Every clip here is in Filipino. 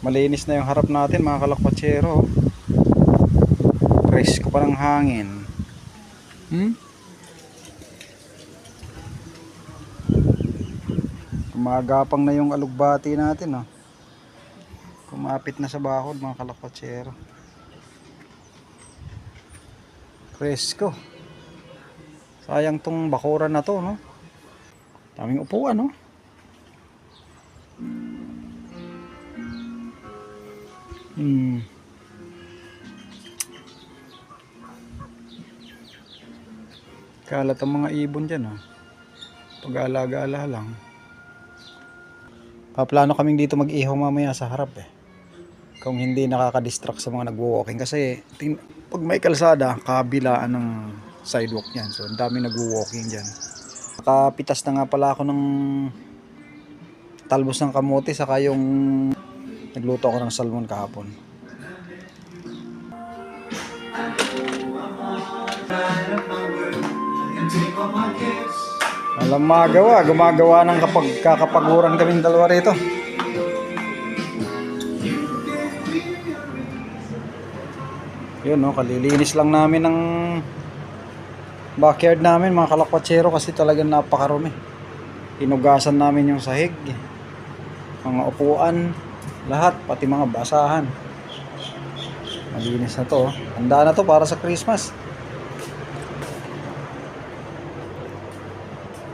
Malinis na yung harap natin mga kalakwatsero. Presko pa ng hangin. Gumagapang na yung alugbati natin, oh. Kumapit na sa bakod mga kalakwatsero. Presko. Sayang tong bakuran na to, no? Daming upuan, no? Kalat ang mga ibon dyan, oh. Pag-alaga-ala lang. Paplano kaming dito mag-ihaw mamaya sa harap, eh. Kung hindi nakaka-distract sa mga nagwo-walking. Kasi pag may kalsada, kabilaan ng sidewalk yan. So ang dami nagwo-walking dyan. Nakapitas na nga pala ako ng talbos ng kamote. Saka yung nagluto ako ng salmon kahapon. Alam gumagawa ng kakapaguran kaming dalawa rito. Yun, no, kalilinis lang namin ng backyard namin mga kalakwatsero kasi talagang napakarumi. Hinugasan namin yung sahig, mga upuan, lahat, pati mga basahan. Malinis na to, oh. Handa na to para sa Christmas.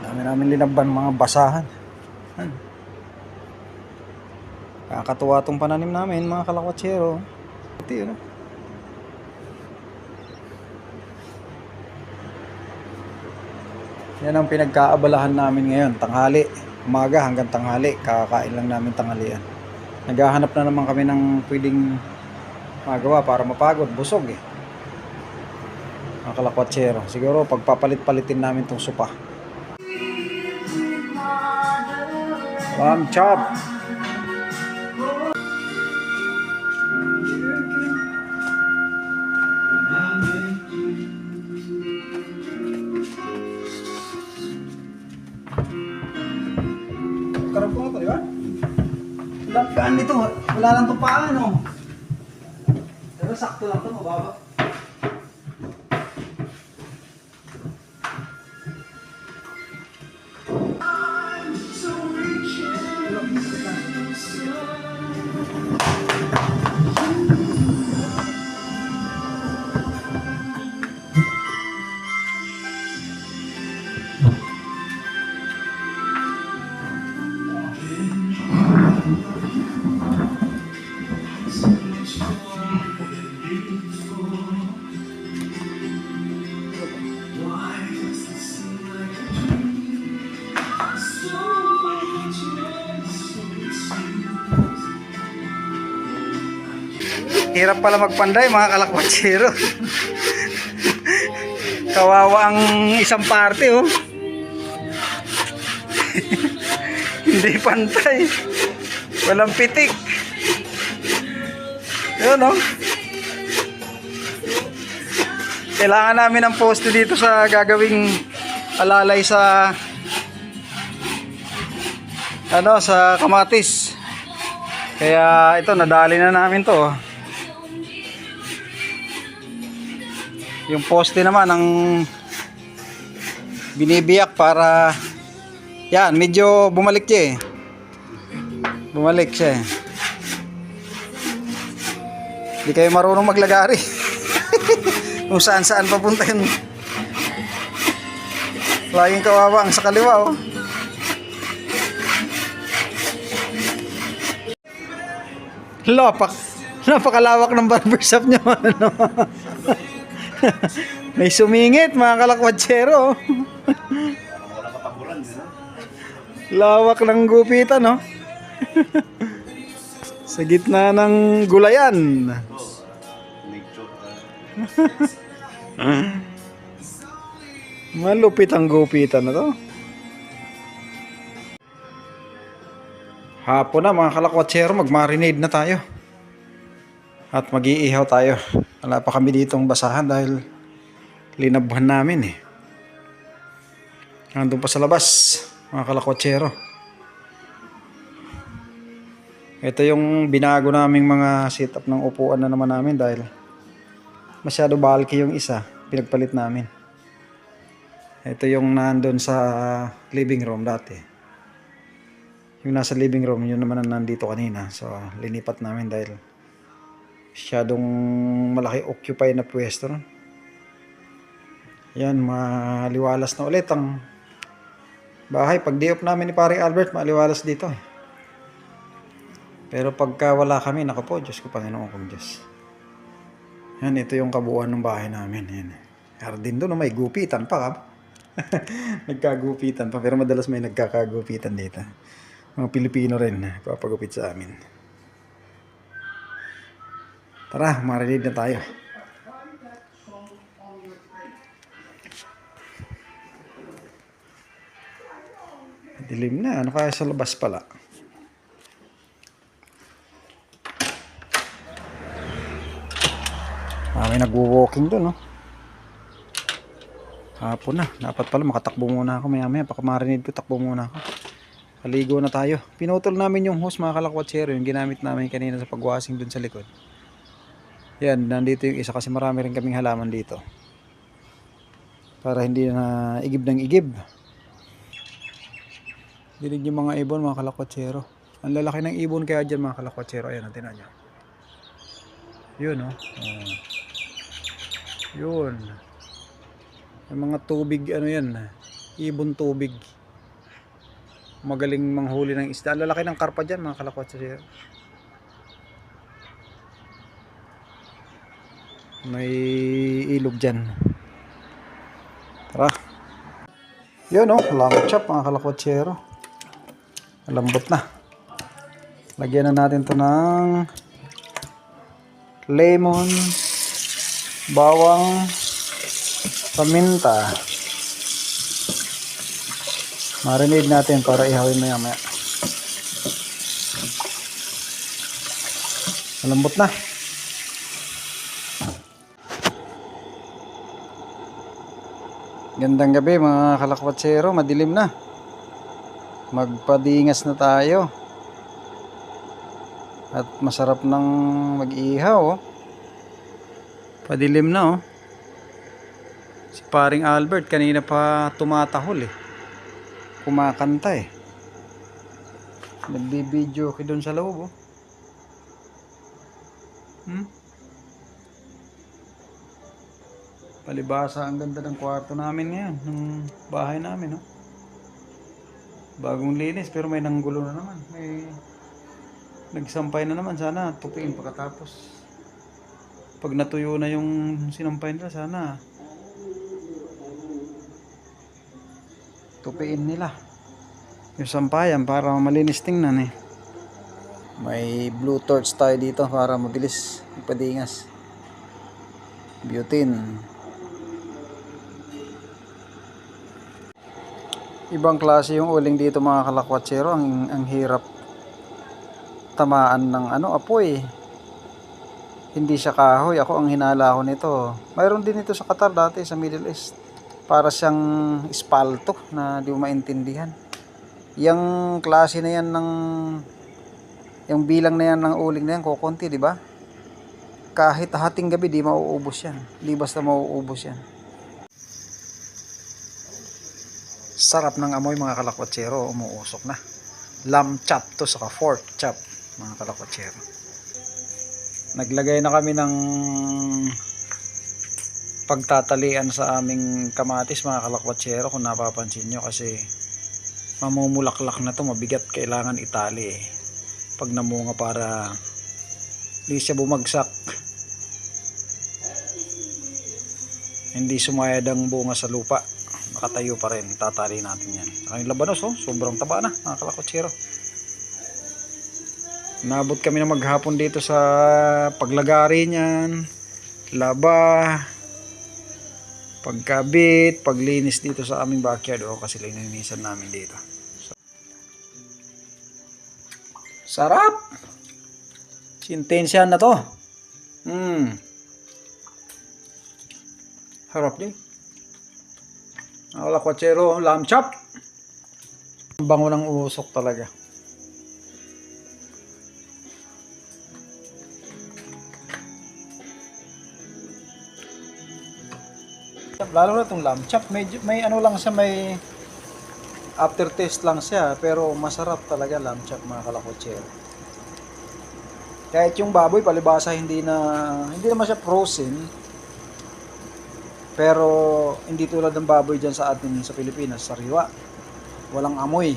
Dami namin linabban mga basahan. Kakatuwa tong pananim namin mga kalakwatsero. Ito yun, oh. Yan ang pinagkaabalahan namin ngayon, tanghali, umaga hanggang tanghali, kakakain lang namin tanghalian. Naghahanap na naman kami ng pwedeng magawa para mapagod, busog eh. Mga kalakwatsero, siguro pagpapalit-palitin namin tong sopa. Lamb chop. Karap ko ito, di ba? Lakaan nito, wala lang itong paa, no? Pero sakto lang ito, mababa. Hirap pala magpanday mga kalakwatsero. Kawawa ang isang parte, oh. Hindi pantay. Walang pitik. Yun, oh. Kailangan namin ng poste dito sa gagawing alalay sa sa kamatis. Kaya ito, nadali na namin to, oh. Yung poste naman ang binibiyak para yan, medyo bumalik siya eh. Bumalik siya eh. Hindi kayo marunong maglagari. Kung saan papunta yun. Laging kawawa ang sa kaliwa, oh. Napakalawak ng barbershop niya, ano. May sumingit mga kalakwatsero. Lawak ng gupitan, no? Sa gitna ng gulayan. Malupit ang gupitan na to. Hapon na mga kalakwatsero, mag-marinade na tayo. At mag-iihaw tayo. Wala pa kami ditong basahan dahil linabhan namin eh. Nandun pa sa labas mga kalakwatsero. Ito yung binago naming mga setup ng upuan na naman namin dahil masyado bulky yung isa. Pinagpalit namin. Ito yung nandun sa living room dati. Yung nasa living room, yun naman ang nandito kanina. So, linipat namin dahil masyadong malaki occupy na pwesto. No? Yan, maliwalas na ulit ang bahay. Pag di-off namin ni Pare Albert, maliwalas dito. Pero pagka wala kami, naku po, Diyos ko, Panginoon kong Diyos. Yan, ito yung kabuuan ng bahay namin. Yan. Hardin doon, may gupitan pa. Nagkagupitan pa, pero madalas may nagkakagupitan dito. Mga Pilipino rin, papagupit sa amin. Tara, marinig na tayo. Dilim na, ano kaya sa labas pala? May nagwo-walking doon, no? Hapon na. Dapat pala makatakbo muna ako maya-maya. Baka marinig ko, takbo muna ako. Paligo na tayo. Pinutol namin yung hose, mga kalakwatsero. Yung ginamit namin kanina sa pagwasing doon sa likod. Yan, nandito yung isa kasi marami rin kaming halaman dito. Para hindi na igib ng igib. Dinig yung mga ibon, mga kalakwatsero. Ang lalaki ng ibon kaya dyan, mga kalakwatsero. Ayan, natin na nyo. Yun, no? Yun. Yung mga tubig, ano yan, ibon tubig. Magaling manghuli ng isda. Lalaki ng karpa dyan, mga kalakwatsero. May ilog dyan. Tara. Yun, no? Lamb chop, mga kalakwatsero. Malambot na. Lagyan na natin to ng lemon, bawang, paminta. Marinate natin para ihawin maya-maya. Malambot na. Gandang gabi, mga kalakwatsero. Madilim na. Magpadingas na tayo. At masarap ng mag-ihaw. Oh. Padilim na, oh. Si Paring Albert kanina pa tumatahol eh. Kumakanta eh. Nagbibideo ko doon sa loob, oh. Palibasa, ang ganda ng kwarto namin ngayon, ng bahay namin, oh. Bagong linis pero may nanggulo na naman. May nagsampay na naman, sana tupiin pagkatapos. Pag natuyo na yung sinampay nila, sana tupiin nila yung sampayan para malinis tingnan eh. May blue torch tayo dito para mabilis ipadingas. Butane. Ibang klase yung uling dito, mga kalakwatsero. Ang hirap tamaan ng apoy. Hindi siya kahoy. Ako ang hinala ko nito. Mayroon din ito sa Qatar dati, sa Middle East. Para siyang espalto na di mo maintindihan. Yung klase na yan yung bilang na yan ng uling na yan, kukunti, di ba? Kahit hating gabi, di mauubos yan. Di basta mauubos yan. Sarap ng amoy, mga kalakwatsero. Umuusok na. Lamb chop to, saka pork chop, mga kalakwatsero. Naglagay na kami ng pagtatalian sa aming kamatis, mga kalakwatsero, kung napapansin nyo, kasi mamumulaklak na to, mabigat, kailangan itali eh. Pag namunga para hindi siya bumagsak, hindi sumayad ang bunga sa lupa, nakatayo pa rin, tatali natin yan. Ang labanos, oh, sobrang taba na, mga kalakwatsero. Nabot kami na maghapon dito sa paglagari niyan, laba, pagkabit, paglinis dito sa aming backyard, oh, kasi lininisan namin dito. Sarap! Sintensya na to. Harap din. Kalakwatsero, lamb chop. Ang bango ng usok talaga. Lalo na itong lamb chop, medyo, may ano lang siya, may aftertaste lang siya, pero masarap talaga lamb chop mga kalakotsero. Kahit yung baboy palibasa hindi naman siya frozen, pero hindi tulad ng baboy dyan sa atin sa Pilipinas, sariwa. Walang amoy,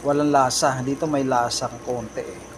walang lasa. Dito may lasa ng konti eh.